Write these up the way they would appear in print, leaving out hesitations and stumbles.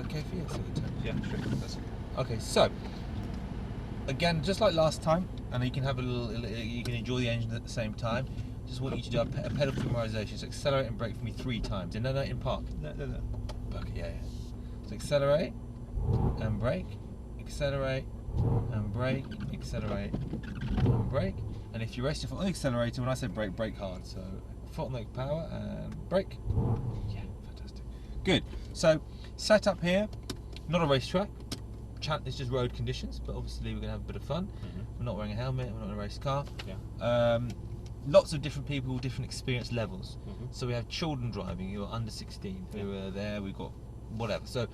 okay for you? Yeah, sure. Okay, so again, just like last time, and you can have you can enjoy the engine at the same time. Just want you to do a pedal familiarization. So accelerate and brake for me 3 times. No, in park. No. Okay, yeah. So accelerate and brake, accelerate and brake, accelerate and brake. And if you rest your foot on the accelerator, when I say brake, brake hard. So foot on the power and brake. Yeah, fantastic. Good. So set up here, not a racetrack. It's just road conditions, but obviously we're going to have a bit of fun. We're not wearing a helmet, we're not in a race car. Yeah. Lots of different people, different experience levels. So we have children driving who are under 16 who are there, we've got whatever. So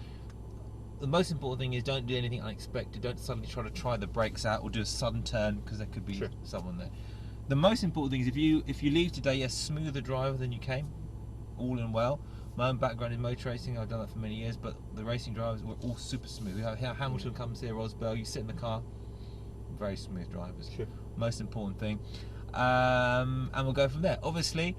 the most important thing is don't do anything unexpected. Don't suddenly try the brakes out or do a sudden turn because there could be someone there. The most important thing is if you leave today, you're smoother driver than you came, all in well. My own background in motor racing, I've done that for many years, but the racing drivers were all super smooth. We have Hamilton comes here, Rosberg, you sit in the car, very smooth drivers. Sure. Most important thing. And we'll go from there. Obviously,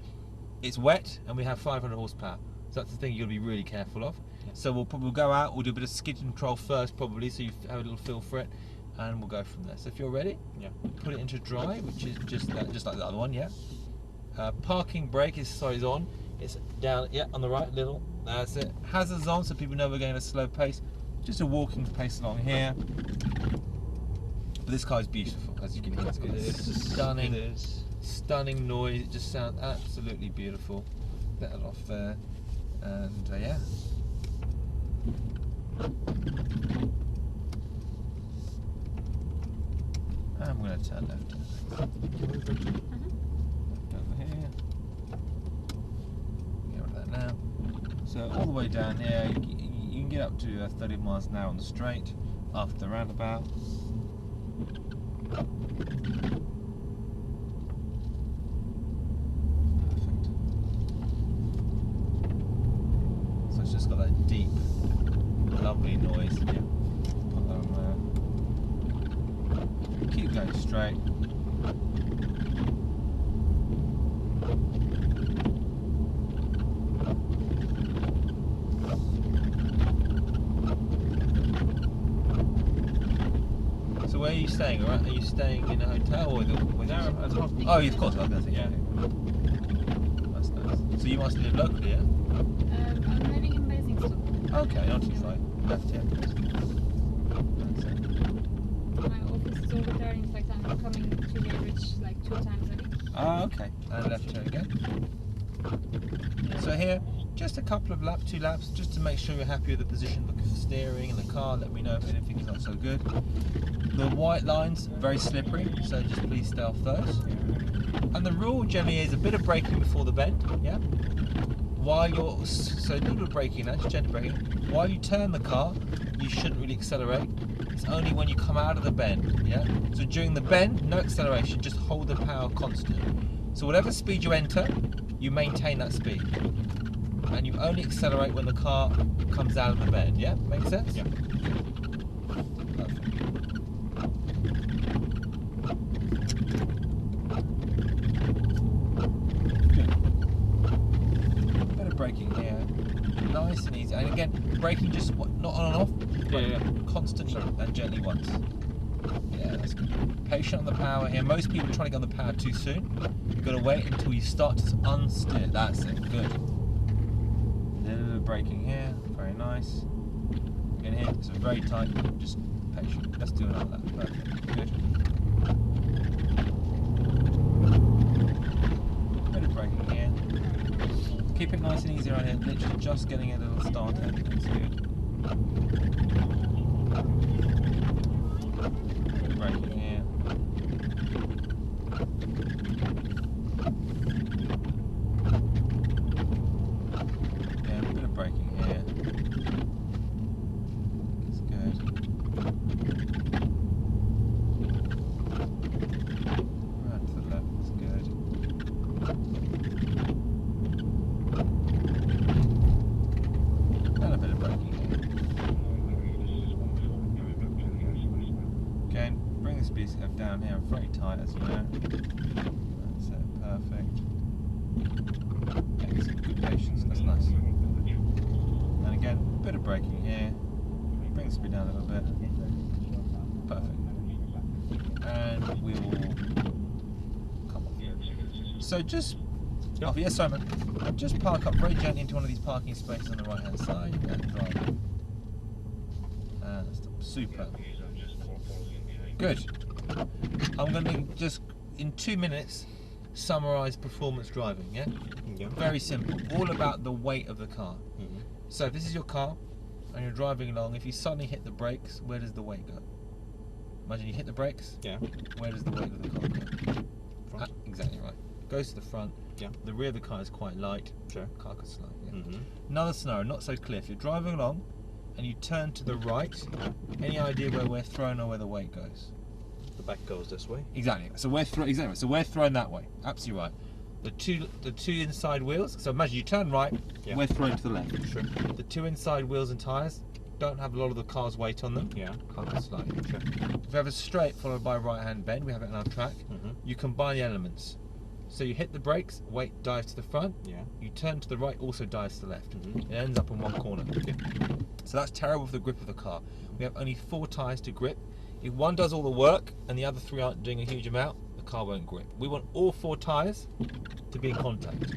it's wet and we have 500 horsepower. So that's the thing you've got to be really careful of. Yeah. So we'll probably go out, we'll do a bit of skid control first probably, so you have a little feel for it, and we'll go from there. So if you're ready, put it into dry, which is just like the other one, parking brake is on. It's down, on the right, little, that's it. Hazards on, so people know we're going at a slow pace. Just a walking pace along here. But this car is beautiful, as you can hear. It's stunning. It is. Stunning noise, it just sounds absolutely beautiful. Let it off there, and yeah. I'm going to turn left. Over here. Get rid of that now. So all the way down here, you can get up to 30 miles an hour on the straight after the roundabout. Perfect. So it's just got that deep, lovely noise. Yeah. Put that on there. Keep going straight. So where are you staying? Are you staying in a hotel or with No, at home. Oh, of course. I was going to say, yeah. That's nice. So you must live locally, yeah? I'm living in Basingstoke. Okay, not too far. Left here. That's it. My office is over there. In fact, I'm coming to Cambridge like 2 times a week. Oh, okay. And left here again. So here, just a couple of 2 laps, just to make sure you're happy with the position of the steering and the car. Let me know if anything's not so good. The white lines, very slippery, so just please stay off those. And the rule generally is a bit of braking before the bend, While you're, so a little bit of braking now, just gentle braking. While you turn the car, you shouldn't really accelerate. It's only when you come out of the bend, So during the bend, no acceleration, just hold the power constant. So whatever speed you enter, you maintain that speed. And you only accelerate when the car comes out of the bend, Make sense? Yeah. Perfect. Good. Bit of braking here. Nice and easy. And again, braking just not on and off, constantly and gently once. Yeah, that's good. Patient on the power here. Most people try to get on the power too soon. You've got to wait until you start to unsteer. That's it. Good. A little bit of braking here. Very nice. Again here, it's very tight. Just patient. Let's do another lap. Perfect. Good. Bit of braking here. Keep it nice and easy right here. Literally just getting a little started. That's good. Braking here. Yeah, a bit of braking here. That's good. Right to the left, that's good. And a bit of braking here. Again, bring the speed down here, very tight as you know. That's it, perfect. Excellent, good patience, that's nice. And again, a bit of braking here. Bring the speed down a little bit. Perfect. And we will come off. So just off. Yes, sorry, man. Just park up very gently into one of these parking spaces on the right hand side and drive. And stop. Super. Good. I'm going to just in 2 minutes summarize performance driving. Yeah. Very simple. All about the weight of the car. So if this is your car and you're driving along, if you suddenly hit the brakes, where does the weight go? Imagine you hit the brakes. Yeah. Where does the weight of the car go? Front. Exactly right. Goes to the front. Yeah. The rear of the car is quite light. Sure. Car could slide. Yeah. Another scenario, not so clear. If you're driving along and you turn to the right, any idea where we're thrown or where the weight goes? The back goes this way. Exactly. So we're thrown that way. Absolutely right. The two inside wheels. So imagine you turn right, we're thrown to the left. Sure. The two inside wheels and tyres don't have a lot of the car's weight on them. Yeah. Car can slide. Sure. If we have a straight followed by a right-hand bend, we have it on our track. You combine the elements. So you hit the brakes, weight dives to the front. Yeah. You turn to the right, also dives to the left. It ends up in one corner. So that's terrible for the grip of the car. We have only 4 tyres to grip. If one does all the work and the other 3 aren't doing a huge amount, the car won't grip. We want all 4 tyres to be in contact.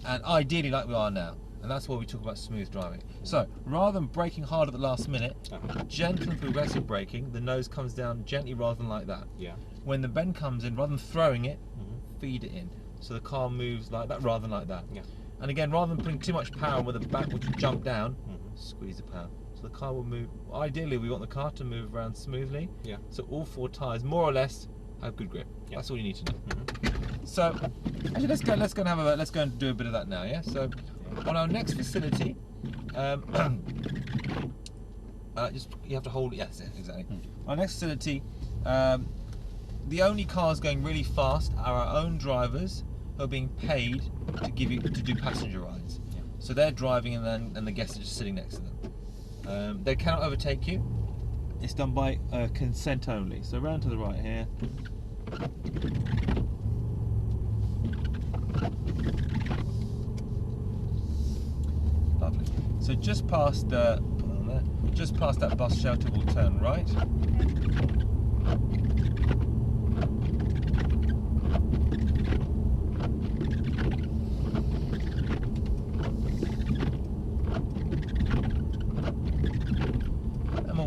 And ideally like we are now. And that's why we talk about smooth driving. So rather than braking hard at the last minute, gentle and progressive braking, the nose comes down gently rather than like that. Yeah. When the bend comes in, rather than throwing it, feed it in. So the car moves like that rather than like that. Yeah. And again, rather than putting too much power where the back will jump down, squeeze the power. So the car will move. Ideally, we want the car to move around smoothly. Yeah. So all 4 tyres, more or less, have good grip. Yeah. That's all you need to know. So actually, let's go and do a bit of that now. Yeah. So on our next facility, just you have to hold. Yes, exactly. Our next facility, the only cars going really fast are our own drivers who are being paid to do passenger rides. Yeah. So they're driving and the guests are just sitting next to them. They cannot overtake you. It's done by consent only. So round to the right here. Lovely. So just past that bus shelter, we'll turn right.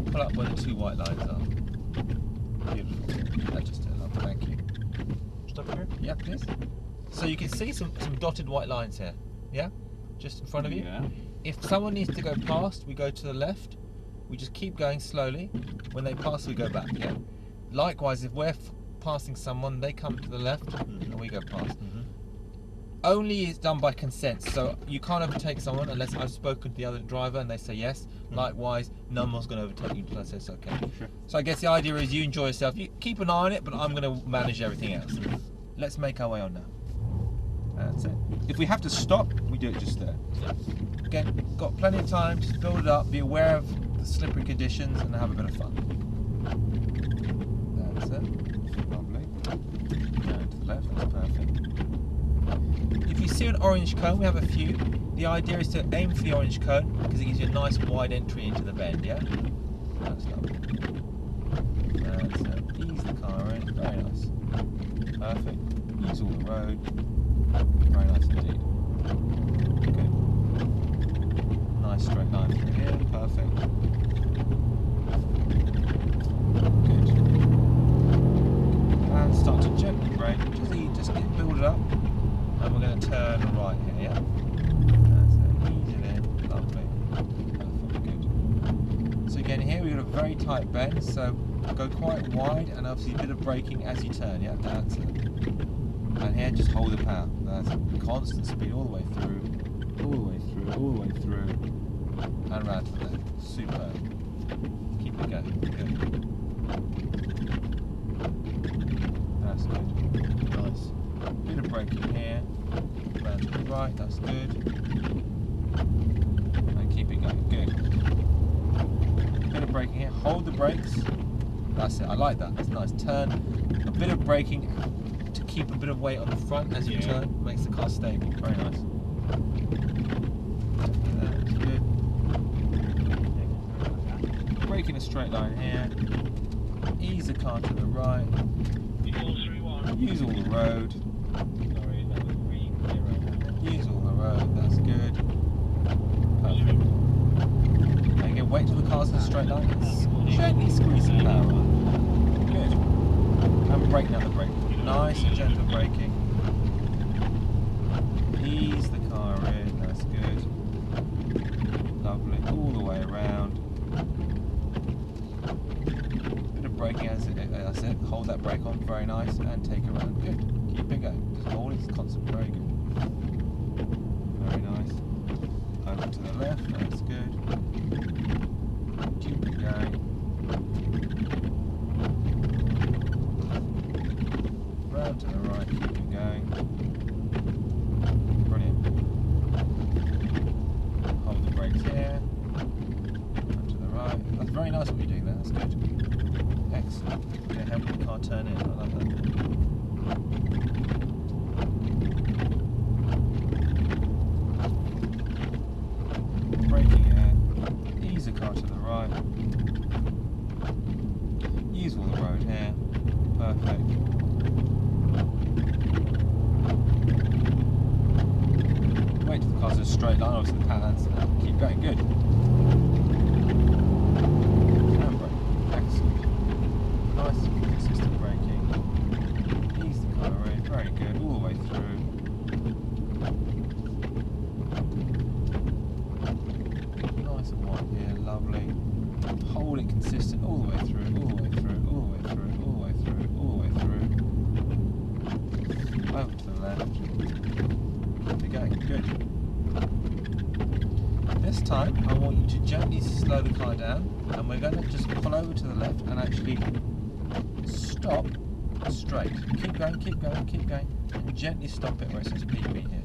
Pull up where the 2 white lines are. Beautiful. That's just it. Thank you. Stop here? Yeah, please. So you can see some dotted white lines here. Yeah? Just in front of you. Yeah. If someone needs to go past, we go to the left. We just keep going slowly. When they pass, we go back. Yeah? Likewise, if we're passing someone, they come to the left and we go past. Only is done by consent, so you can't overtake someone unless I've spoken to the other driver and they say yes. Likewise, no one's going to overtake you until I say it's okay. Sure. So I guess the idea is you enjoy yourself. You keep an eye on it, but I'm going to manage everything else. Let's make our way on now. That's it. If we have to stop, we do it just there. Yeah. Again, got plenty of time. Just build it up. Be aware of the slippery conditions and have a bit of fun. That's it. Lovely. Down to the left. That's perfect. If you see an orange cone, we have a few. The idea is to aim for the orange cone because it gives you a nice wide entry into the bend, yeah? That's lovely. That's it. Ease the car in. Very nice. Perfect. Use all the road. Very nice indeed. Good. Nice straight line through here. Perfect. Good. And start to gently brake. Just build it up. And we're going to turn right here, yeah? That's it, ease it in, lovely. Perfect, good. So again here we've got a very tight bend, so go quite wide and obviously a bit of braking as you turn, yeah? That's it. And here just hold the power. That's it. Constant speed all the way through, all the way through, all the way through, and round to the left. Superb. Keep it going, good. That's good. Nice. Bit of braking here, round to the right, that's good. And keep it going, good. Bit of braking here, hold the brakes. That's it, I like that, that's nice. Turn, a bit of braking to keep a bit of weight on the front as you turn, makes the car stable, very nice. That's good. straight line here. Ease the car to the right. Use all the road. Sorry, that was green. Use all the road. That's good. Perfect. And again, wait till the car's in a straight line. Gently squeeze the power on. Good. And brake now the brake. Nice and gentle braking. Ease the car in. That's good. Lovely. All the way around. Bit of braking as it. That's it. Hold that brake on. Very nice. And take it around. Good. Keep it going. Just hold it. It's constant. Very good. Very nice. Over to the left. That's good. Keep it going. Round to the right. Keep it going. Brilliant. Hold the brakes here. Round to the right. That's very nice what you're doing there. That's good. Excellent. Okay, help the car turn in. I like that. Braking here. Ease the car to the right. Use all the road here. Perfect. Wait till the car's in a straight line, obviously the pads. Keep going, good. And brake. Excellent. Nice, consistent braking. Ease the car in, very good, all the way through. Nice and wide here, lovely. Hold it consistent all the way through, all the way through, all the way through, all the way through, all the way through. Over to the left. Keep it going, good. This time I want you to gently slow the car down and we're going to just pull over to the left and actually stop straight. Keep going, keep going, keep going and gently stop it where it says PB here.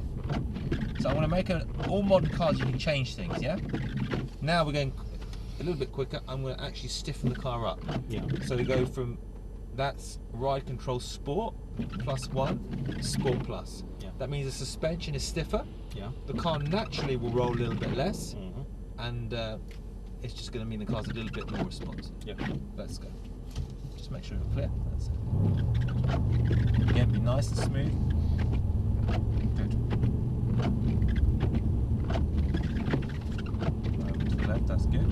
So I want to make all modern cars you can change things, yeah? Now we're going a little bit quicker. I'm going to actually stiffen the car up. Yeah. So we go from that's ride control sport +1 sport plus. Yeah. That means the suspension is stiffer. Yeah. The car naturally will roll a little bit less, Mm-hmm. and it's just going to mean the car's a little bit more responsive. Yeah. Let's go. Just make sure you're clear. That's it. Again, be nice and smooth. Good. Over to the left. That's good.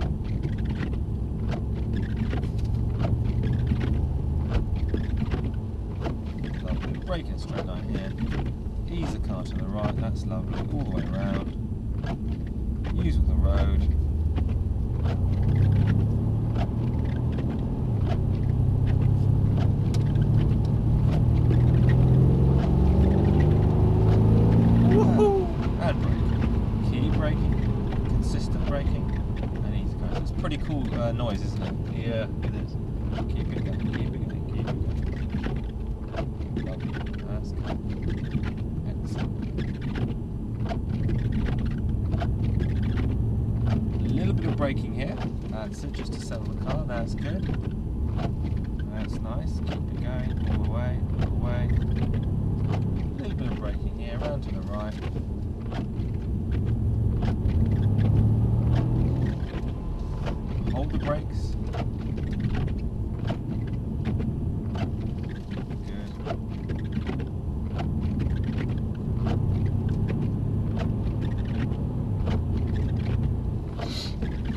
Lovely. Brake in straight line here. Ease the car to the right. That's lovely. All the way around. Use all the road. And braking. Keep braking. Consistent braking. And easy going. It's a pretty cool noise, isn't it? Yeah, it is. Keep it going. Keep it going. Keep it going. Lovely. That's good. Excellent. A little bit of braking here. That's it, just to settle the car. That's good. That's nice. Keep it going all the way, all the way. A little bit of braking here, around to the right. Hold the brakes. Good.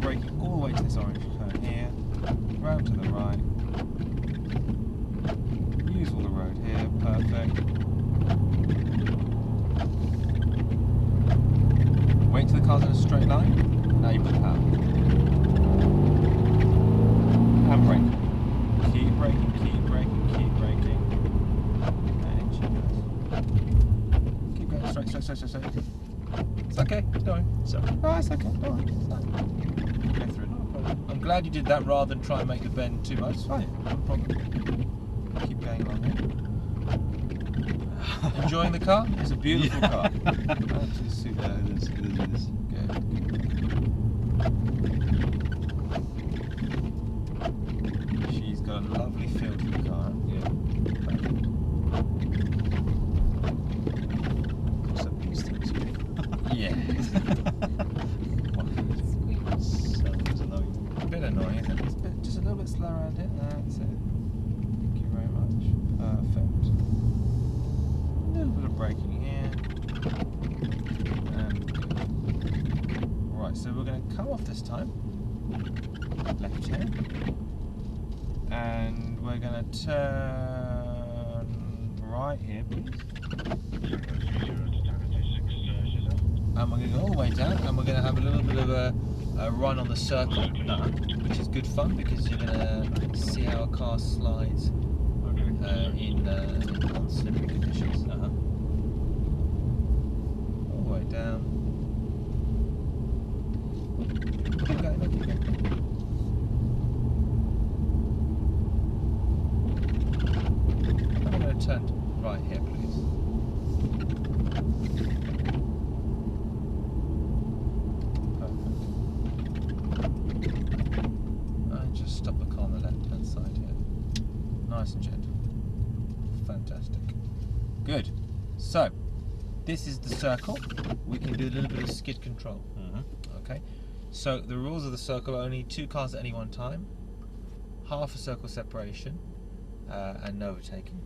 Braking all the way to this orange turn here, round to the right. Use all the road here, perfect. Wait till the car's in a straight line. Now you put the power. And brake. Keep braking, keep braking, keep braking. And keep going straight, straight, straight, straight, straight. It's okay, don't worry. So, No, it's okay, don't worry. It's fine. Go through it, no problem. I'm glad you did that rather than try and make the bend too much. It's fine, no problem. Keep going along here. Enjoying the car? It's a beautiful car. Absolutely super. yeah, it is. It is. It is. Good. She's got a lovely feel to the car. Yeah. Perfect. Some of these things. Yeah. Squeak. Sounds annoying. A bit annoying, isn't it? It's a bit Right, so we're going to come off this time. Left here. And we're going to turn right here, please. And we're going to go all the way down, and we're going to have a little bit of a run on the circle, which is good fun because you're going to see how a car slides in non-slippery conditions. All the way down. Keep going, keep going. I'm going to turn right here, please. Stop the car on the left hand side here. Nice and gentle. Fantastic. Good. So, this is the circle. We can do a little bit of skid control. Okay. So, the rules of the circle are only 2 cars at any one time, half a circle separation, and no overtaking.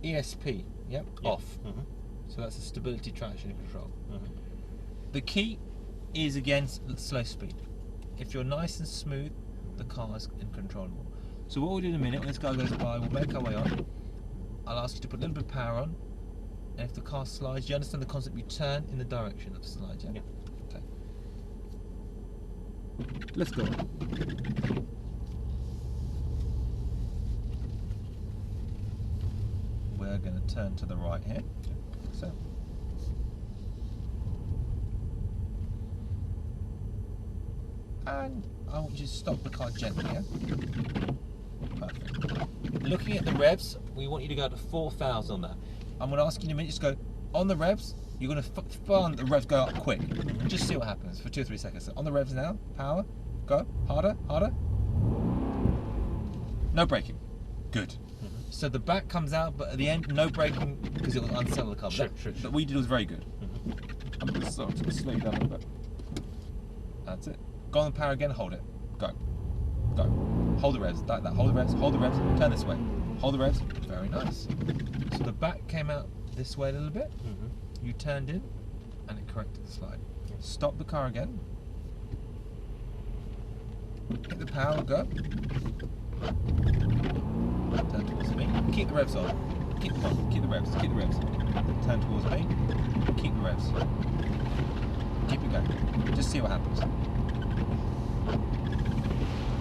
ESP, yep, off. So, that's a stability traction control. The key is again slow speed. If you're nice and smooth, the car's uncontrollable. So what we'll do in a minute, when this guy goes by, we'll make our way on. I'll ask you to put a little bit of power on, and if the car slides, you understand the concept, you turn in the direction of the slide, yeah? Okay. Let's go. We're going to turn to the right here. So. And I want you to stop the car gently, yeah? Perfect. Looking at the revs, we want you to go to 4,000 on that. I'm going to ask you in a minute, just go on the revs, you're going to find the revs go up quick. Just see what happens for 2 or 3 seconds. So on the revs now, power, go, harder, harder. No braking. Good. So the back comes out, but at the end, no braking because it will unsettle the car. But what we did was very good. I'm going to slow down a little bit. That's it. Go on the power again, hold it. Go. Go. Hold the revs, like that. Hold the revs, turn this way. Hold the revs, very nice. So the back came out this way a little bit. You turned in, and it corrected the slide. Stop the car again. Hit the power, go. Turn towards me. Keep the revs on. Keep them on. Keep the revs. Keep the revs. Turn towards me. Keep the revs. Keep it going. Just see what happens.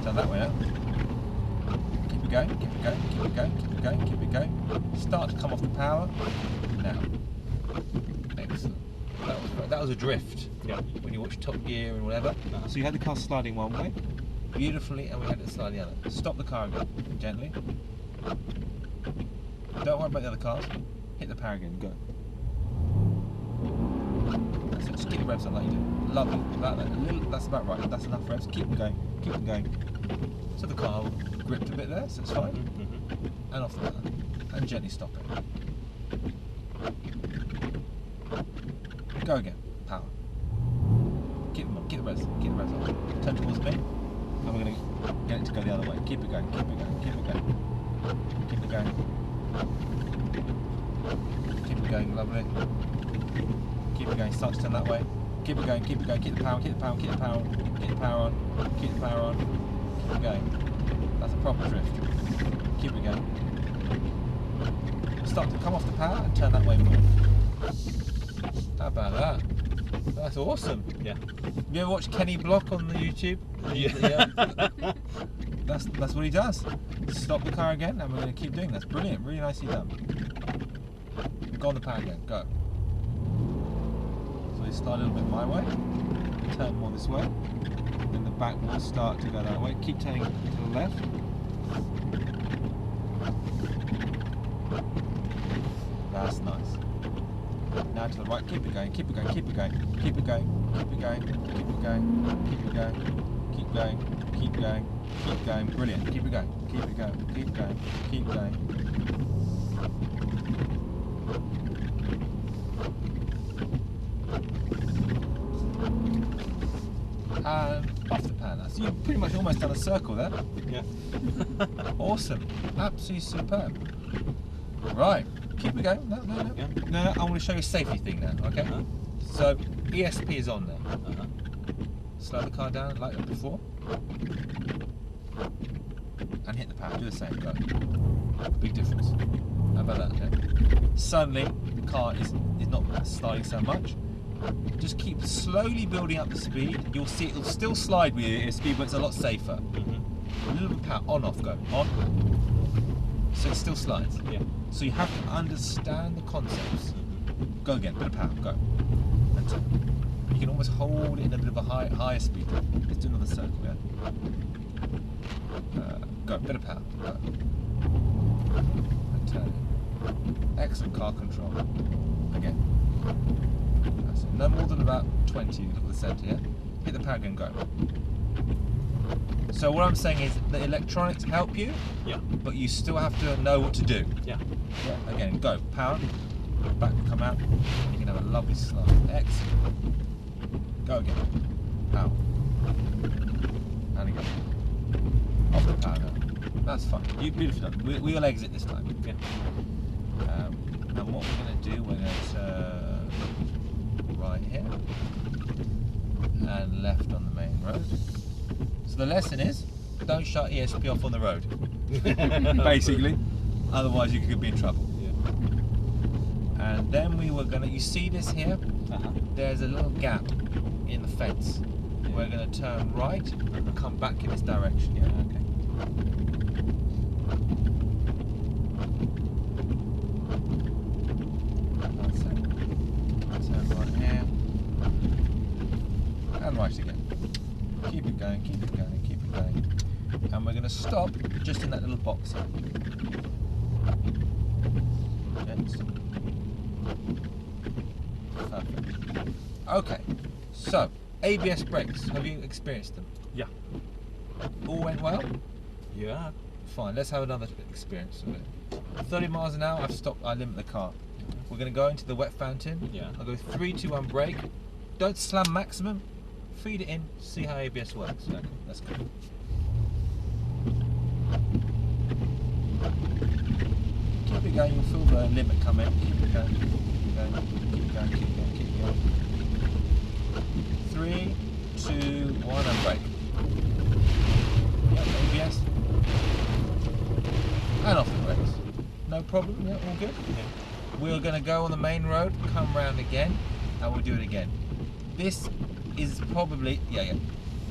Turn that way out. Keep it going, keep it going, keep it going, keep it going, keep it going. Start to come off the power. Now. Excellent. That was a drift. When you watch Top Gear and whatever. So you had the car sliding one way, beautifully, and we had it sliding the other. Stop the car again, gently. Don't worry about the other cars. Hit the power again, go. So just keep the revs on like you do. Lovely. That's about right. That's enough revs. Keep them going. Keep them going. So the car gripped a bit there, so it's fine. And off the ladder. And gently stop it. Go again. Power. Keep them on. Keep the revs. Keep the revs on. Turn towards me. And we're going to get it to go the other way. Keep it going. Keep it going. Keep it going. Keep it going. Keep it going. Lovely. Keep it going, start to turn that way. Keep it going, keep it going, keep the power, keep the power, keep the power, keep the power on, keep the power on, keep it going. That's a proper drift. Keep it going. Start to come off the power and turn that way more. How about that? That's awesome. Yeah. Have you ever watched Kenny Block on the YouTube? Yeah. That's what he does. Stop the car again, and we're going to keep doing this. Brilliant, really nicely done. Go on the power again, go. So we start a little bit my way, turn more this way, then the back will start to go that way. Keep turning to the left. That's nice. Now to the right, keep it going, keep it going, keep it going, keep it going, keep it going, keep it going, keep it going, keep going, keep going, keep going, brilliant, keep it going, keep it going, keep going, keep going. And off the pan now. So you've pretty much almost done a circle there. Yeah. Awesome, absolutely superb. Right. Keep it going. No. Yeah. No, I want to show you a safety thing now, okay? So, ESP is on there. Slow the car down like before. And hit the power. Do the same. Go. Big difference. How about that? Okay. Suddenly, the car is not sliding so much. Just keep slowly building up the speed. You'll see it'll still slide with your speed, but it's a lot safer. A little bit of power. On, off, go. On. So it still slides. Yeah. So you have to understand the concepts. Go again. Bit of power. Go. And turn. You can almost hold it in a bit of a higher speed. Let's do another circle. Yeah. Go. Bit of power. Go. And turn. Excellent car control. Again. That's it. No more than about 20. Look at the centre. Yeah. Hit the power again. Go. So what I'm saying is the electronics help you, Yeah. but you still have to know what to do. Yeah. Yeah. Again, go. Power. Back will come out. You can have a lovely slide. Excellent. Go again. Power. And again. Off the power now. That's fine. You beautifully done. We'll exit this time. Yeah. And what we're going to do, we're going to turn right here and left on the main road. So the lesson is, don't shut ESP off on the road, basically, otherwise you could be in trouble. Yeah. And then we were going to, you see this here? Uh-huh. There's a little gap in the fence. We're going to turn right and come back in this direction. Yeah, okay. That's it. Turn right here. And right again. Keep it going, keep it going, keep it going. And we're going to stop just in that little box here. Yes. Perfect. Okay, so ABS brakes, have you experienced them? Yeah. All went well? Yeah. Fine, let's have another experience of it. 30 miles an hour, I've stopped, I limit the car. We're going to go into the wet fountain. Yeah. I'll go 3, 2, 1, brake. Don't slam maximum. Feed it in, see how ABS works. Okay, that's good. Keep it going, you'll feel the limit come in. Keep it going, keep it going, keep it going, keep it going, keep it going. 3, 2, 1, and brake. Yep, ABS. And off the brakes. No problem, yeah, all good. Yeah. We're going to go on the main road, come round again, and we'll do it again. This is probably,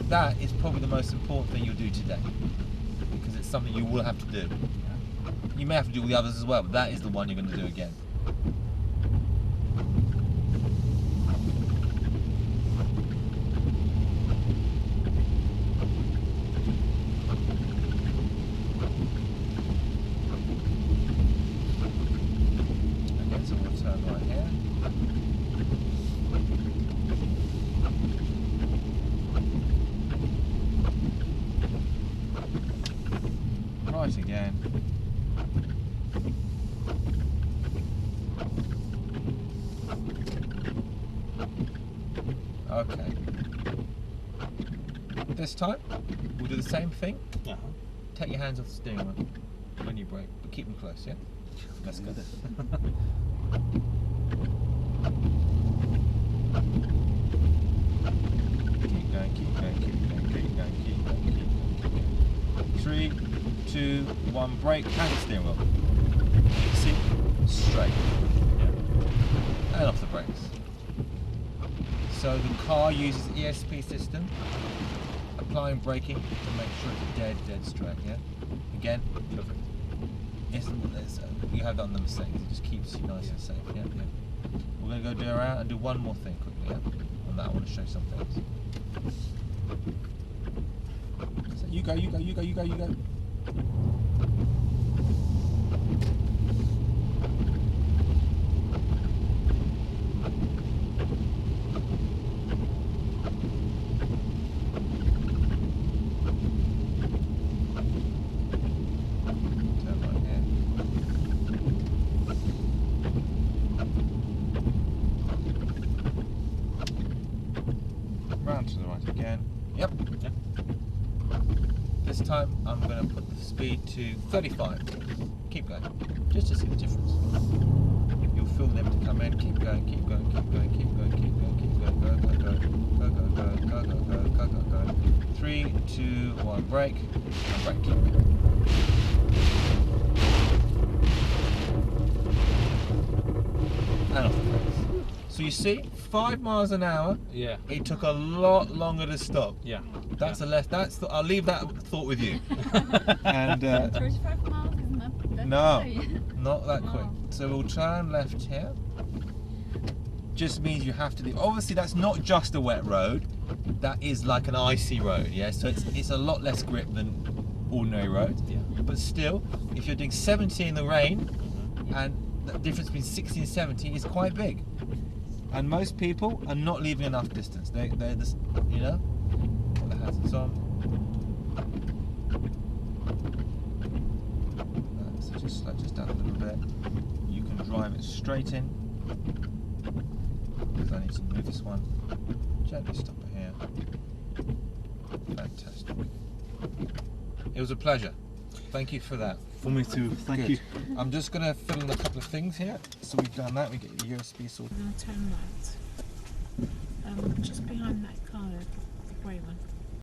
that is probably the most important thing you'll do today, because it's something you will have to do. You may have to do all the others as well, but that is the one you're going to do again. Okay, so we'll turn right here. Right again. Okay. This time, we'll do the same thing. Uh-huh. Take your hands off the steering wheel when you brake, but keep them close, yeah? Let's go. Keep going, keep going, keep going, keep going, keep going, keep going, keep going. 3, 2, 1, brake, and the steering wheel. See? Straight. Yeah. And off the brakes. So the car uses ESP system, applying braking to make sure it's dead straight, yeah? Again, perfect. You have that on the Mercedes, it just keeps you nice and safe, yeah? We're going to go do around and do one more thing quickly, yeah? On that I want to show something else. So you go, you go, you go, you go, you go. Round to the right again. Yep. Yep. This time I'm going to put the speed to 35. Keep going, just to see the difference. You'll feel the limit to come in. Keep going, keep going, keep going, keep going, keep going, keep going. Go, go, go, go, go, go, go, go, go, go, 2, 1, brake, and brake. And off the brakes. So you see, 5 miles an hour. Yeah. It took a lot longer to stop. Yeah. That's a left. I'll leave that thought with you. And 35 miles is not that no, high. not that No. quick. So we'll turn left here. Just means you have to leave. Obviously, that's not just a wet road. That is like an icy road. Yeah. So it's a lot less grip than ordinary roads. Yeah. But still, if you're doing 70 in the rain, and the difference between 60 and 70 is quite big. And most people are not leaving enough distance. They're just, you know, put the hazards on. So just slow just down a little bit. You can drive it straight in. Because I need to move this one. Gently stop it here. Fantastic. It was a pleasure. Thank you for that. For me too. Thank Good. you. I'm just going to fill in a couple of things here. So we've done that. We get the USB sorted. I'm going to turn right. Just behind that car, the grey one.